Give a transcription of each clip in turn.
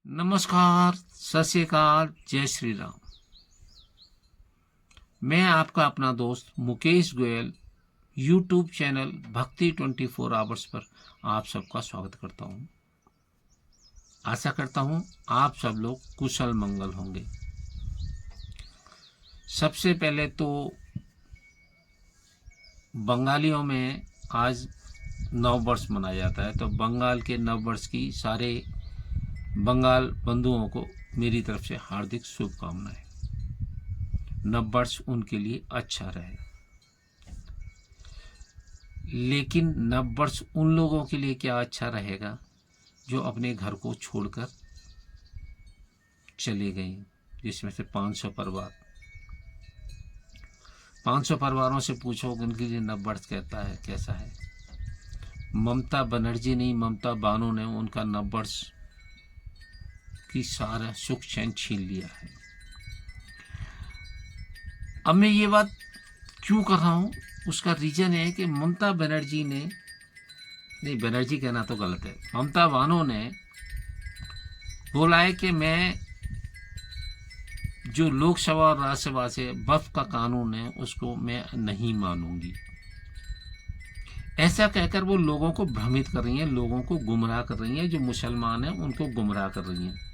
नमस्कार, सत श्री अकाल, जय श्री राम। मैं आपका अपना दोस्त मुकेश गोयल यूट्यूब चैनल भक्ति 24 आवर्स पर आप सबका स्वागत करता हूं। आशा करता हूं आप सब लोग कुशल मंगल होंगे। सबसे पहले तो बंगालियों में आज नववर्ष मनाया जाता है, तो बंगाल के नववर्ष की सारे बंगाल बंधुओं को मेरी तरफ से हार्दिक शुभकामनाएं। नववर्ष उनके लिए अच्छा रहे, लेकिन नववर्ष उन लोगों के लिए क्या अच्छा रहेगा जो अपने घर को छोड़कर चले गए, जिसमें से 500 परिवार। 500 परिवारों से पूछो उनके लिए नववर्ष कहता है कैसा है। ममता बनर्जी नहीं, ममता बानो ने उनका नववर्ष की सारा सुख चैन छीन लिया है। अब मैं ये बात क्यों कर रहा हूँ, उसका रीजन है कि ममता बनर्जी ने, नहीं बनर्जी कहना तो गलत है, ममता बानो ने बोला है कि मैं जो लोकसभा और राज्यसभा से वक्फ का कानून है उसको मैं नहीं मानूंगी। ऐसा कहकर वो लोगों को भ्रमित कर रही हैं, लोगों को गुमराह कर रही हैं, जो मुसलमान हैं उनको गुमराह कर रही हैं।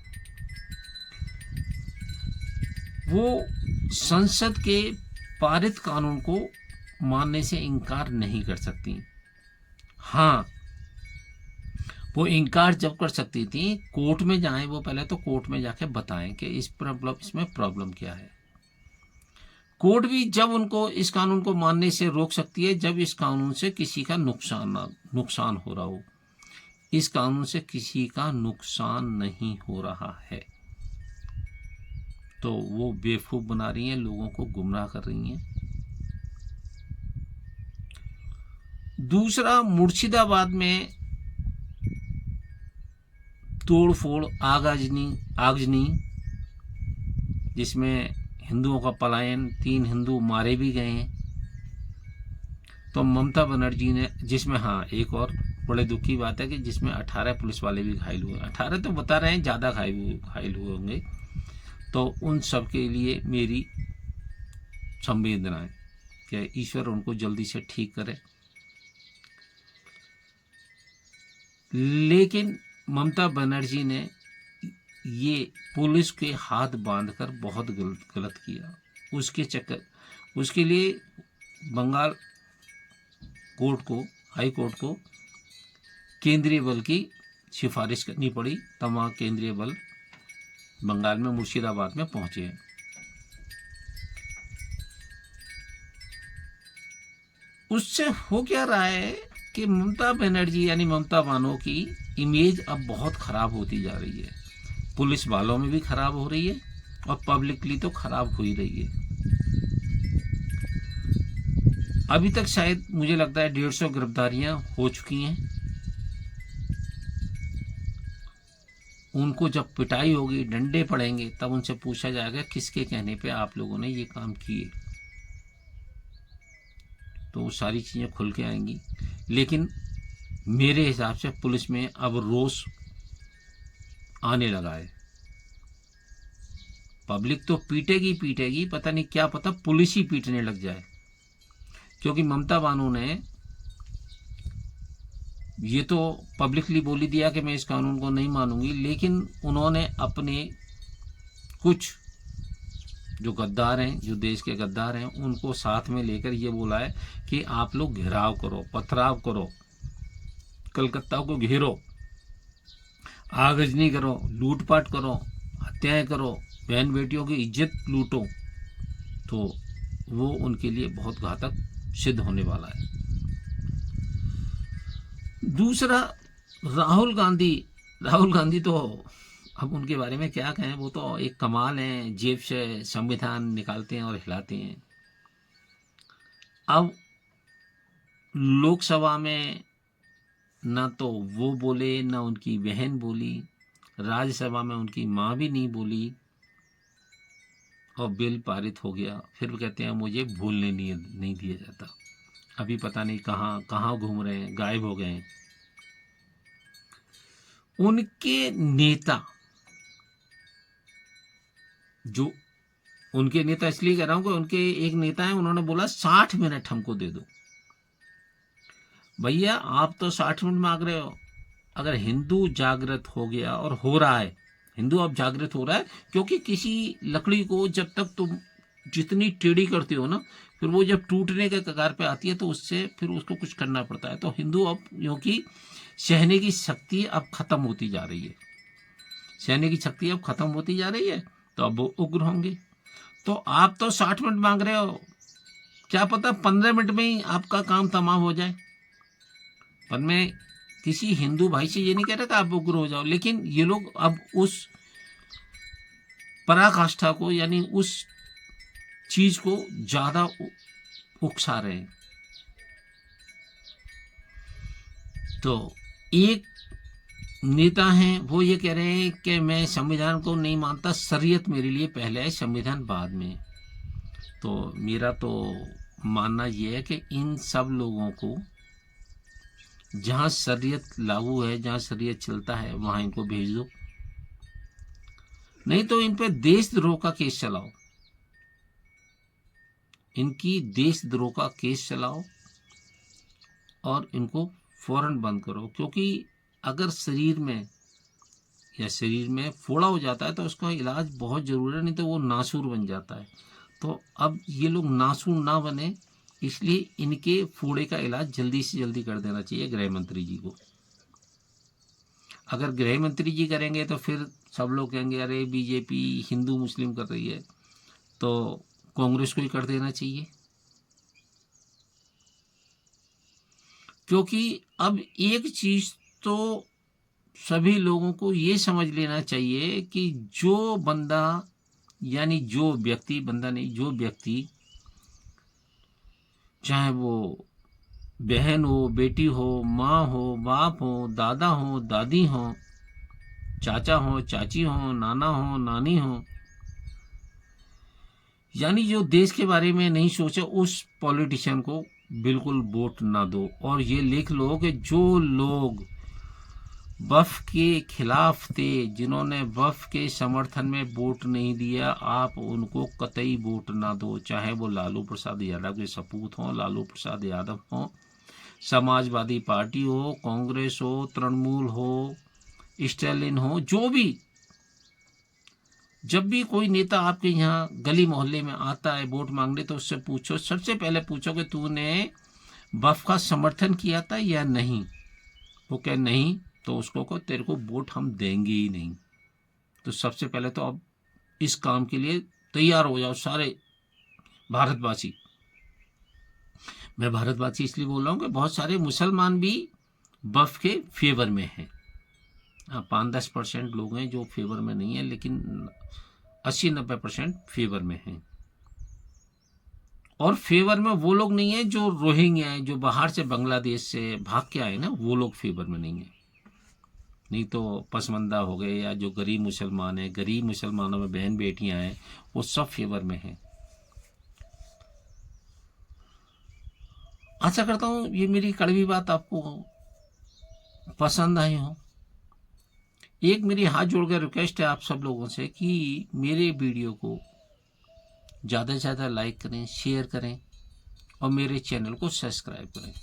वो संसद के पारित कानून को मानने से इनकार नहीं कर सकती। हाँ, वो इनकार जब कर सकती थी, कोर्ट में जाएं, वो पहले तो कोर्ट में जाके बताएं कि इसमें प्रॉब्लम क्या है। कोर्ट भी जब उनको इस कानून को मानने से रोक सकती है जब इस कानून से किसी का नुकसान हो रहा हो। इस कानून से किसी का नुकसान नहीं हो रहा है, तो वो बेवकूफ बना रही हैं, लोगों को गुमराह कर रही हैं। दूसरा, मुर्शिदाबाद में तोड़फोड़, आगजनी, जिसमें हिंदुओं का पलायन, 3 हिंदू मारे भी गए हैं। तो ममता बनर्जी ने, जिसमें हाँ एक और बड़े दुख की बात है कि जिसमें 18 पुलिस वाले भी घायल हुए। 18 तो बता रहे हैं, ज़्यादा घायल हुए होंगे। तो उन सब के लिए मेरी संवेदनाएं कि ईश्वर उनको जल्दी से ठीक करे। लेकिन ममता बनर्जी ने ये पुलिस के हाथ बांधकर बहुत गलत किया। उसके लिए बंगाल कोर्ट को, हाई कोर्ट को केंद्रीय बल की सिफारिश करनी पड़ी, तब वहाँ केंद्रीय बल बंगाल में मुर्शिदाबाद में पहुंचे हैं। उससे हो क्या रहा है कि ममता बनर्जी यानी ममता बानो की इमेज अब बहुत खराब होती जा रही है। पुलिस वालों में भी खराब हो रही है और पब्लिकली तो खराब हो ही रही है। अभी तक शायद मुझे लगता है 150 गिरफ्तारियां हो चुकी हैं। उनको जब पिटाई होगी, डंडे पड़ेंगे, तब उनसे पूछा जाएगा किसके कहने पे आप लोगों ने ये काम किए, तो वो सारी चीज़ें खुल के आएंगी। लेकिन मेरे हिसाब से पुलिस में अब रोष आने लगा है। पब्लिक तो पीटेगी, पता नहीं क्या पता पुलिस ही पीटने लग जाए, क्योंकि ममता बानो ने ये तो पब्लिकली बोली दिया कि मैं इस कानून को नहीं मानूंगी, लेकिन उन्होंने अपने कुछ जो गद्दार हैं, जो देश के गद्दार हैं, उनको साथ में लेकर ये बोला है कि आप लोग घेराव करो, पथराव करो, कलकत्ता को घेरो, आगजनी करो, लूटपाट करो, हत्याएं करो, बहन बेटियों की इज्जत लूटो, तो वो उनके लिए बहुत घातक सिद्ध होने वाला है। दूसरा, राहुल गांधी तो अब उनके बारे में क्या कहें, वो तो एक कमाल हैं, जेब से संविधान निकालते हैं और हिलाते हैं। अब लोकसभा में ना तो वो बोले, ना उनकी बहन बोली, राज्यसभा में उनकी माँ भी नहीं बोली, और बिल पारित हो गया। फिर वो कहते हैं मुझे भूलने नहीं दिया जाता। अभी पता नहीं कहाँ घूम रहे हैं, गायब हो गए हैं। उनके नेता जो उनके नेता, इसलिए कह रहा हूं कि उनके एक नेता हैं, उन्होंने बोला 60 मिनट हमको दे दो। भैया आप तो 60 मिनट मांग रहे हो। अगर हिंदू जागृत हो गया, और हो रहा है, हिंदू अब जागृत हो रहा है, क्योंकि किसी लकड़ी को जब तक तुम जितनी टेढ़ी करते हो ना, फिर वो जब टूटने के कगार पे आती है तो उससे फिर उसको कुछ करना पड़ता है। तो हिंदू अब, क्योंकि सहने की शक्ति अब खत्म होती जा रही है, सहने की शक्ति अब खत्म होती जा रही है, तो अब वो उग्र होंगे। तो आप तो 60 मिनट मांग रहे हो, क्या पता 15 मिनट में ही आपका काम तमाम हो जाए। पर मैं किसी हिंदू भाई से ये नहीं कह रहा था आप उग्र हो जाओ, लेकिन ये लोग अब उस पराकाष्ठा को, यानी उस चीज को ज्यादा उकसा रहे हैं। तो एक नेता हैं, वो ये कह रहे हैं कि मैं संविधान को नहीं मानता, शरीयत मेरे लिए पहले है, संविधान बाद में। तो मेरा तो मानना ये है कि इन सब लोगों को जहां शरीयत लागू है, जहां शरीयत चलता है, वहां इनको भेज दो, नहीं तो इन पे देशद्रोह का केस चलाओ, इनकी देशद्रोह का केस चलाओ और इनको फौरन बंद करो। क्योंकि अगर शरीर में फोड़ा हो जाता है तो उसका इलाज बहुत जरूरी है, नहीं तो वो नासूर बन जाता है। तो अब ये लोग नासूर ना बने, इसलिए इनके फोड़े का इलाज जल्दी से जल्दी कर देना चाहिए गृह मंत्री जी को। अगर गृह मंत्री जी करेंगे तो फिर सब लोग कहेंगे अरे बीजेपी हिंदू मुस्लिम कर रही है, तो कांग्रेस को ही कर देना चाहिए। क्योंकि अब एक चीज तो सभी लोगों को ये समझ लेना चाहिए कि जो बंदा, यानी जो व्यक्ति, बंदा नहीं, जो व्यक्ति, चाहे वो बहन हो, बेटी हो, माँ हो, बाप हो, दादा हो, दादी हो, चाचा हो, चाची हो, नाना हो, नानी हो, यानी जो देश के बारे में नहीं सोचे, उस पॉलिटिशियन को बिल्कुल वोट ना दो। और ये लिख लो कि जो लोग वफ के खिलाफ थे, जिन्होंने वफ के समर्थन में वोट नहीं दिया, आप उनको कतई वोट ना दो। चाहे वो लालू प्रसाद यादव के सपूत हों, लालू प्रसाद यादव हों, समाजवादी पार्टी हो, कांग्रेस हो, तृणमूल हो, स्टालिन हो, जो भी, जब भी कोई नेता आपके यहाँ गली मोहल्ले में आता है वोट मांगने, तो उससे पूछो, सबसे पहले पूछो कि तूने वफ का समर्थन किया था या नहीं। वो कहे नहीं, तो उसको को तेरे को वोट हम देंगे ही नहीं। तो सबसे पहले तो अब इस काम के लिए तैयार हो जाओ सारे भारतवासी। मैं भारतवासी इसलिए बोल रहा हूँ कि बहुत सारे मुसलमान भी वफ के फेवर में हैं। 5-10% लोग हैं जो फेवर में नहीं है, लेकिन 80-90% फेवर में हैं। और फेवर में वो लोग नहीं है जो रोहिंग्या हैं, जो बाहर से बांग्लादेश से भाग के आए ना, वो लोग फेवर में नहीं है। नहीं तो पसमंदा हो गए, या जो गरीब मुसलमान हैं, गरीब मुसलमानों में बहन बेटियां हैं, वो सब फेवर में हैं। आशा करता हूं ये मेरी कड़वी बात आपको पसंद आई हो। एक मेरी हाथ जोड़कर रिक्वेस्ट है आप सब लोगों से कि मेरे वीडियो को ज़्यादा से ज़्यादा लाइक करें, शेयर करें और मेरे चैनल को सब्सक्राइब करें।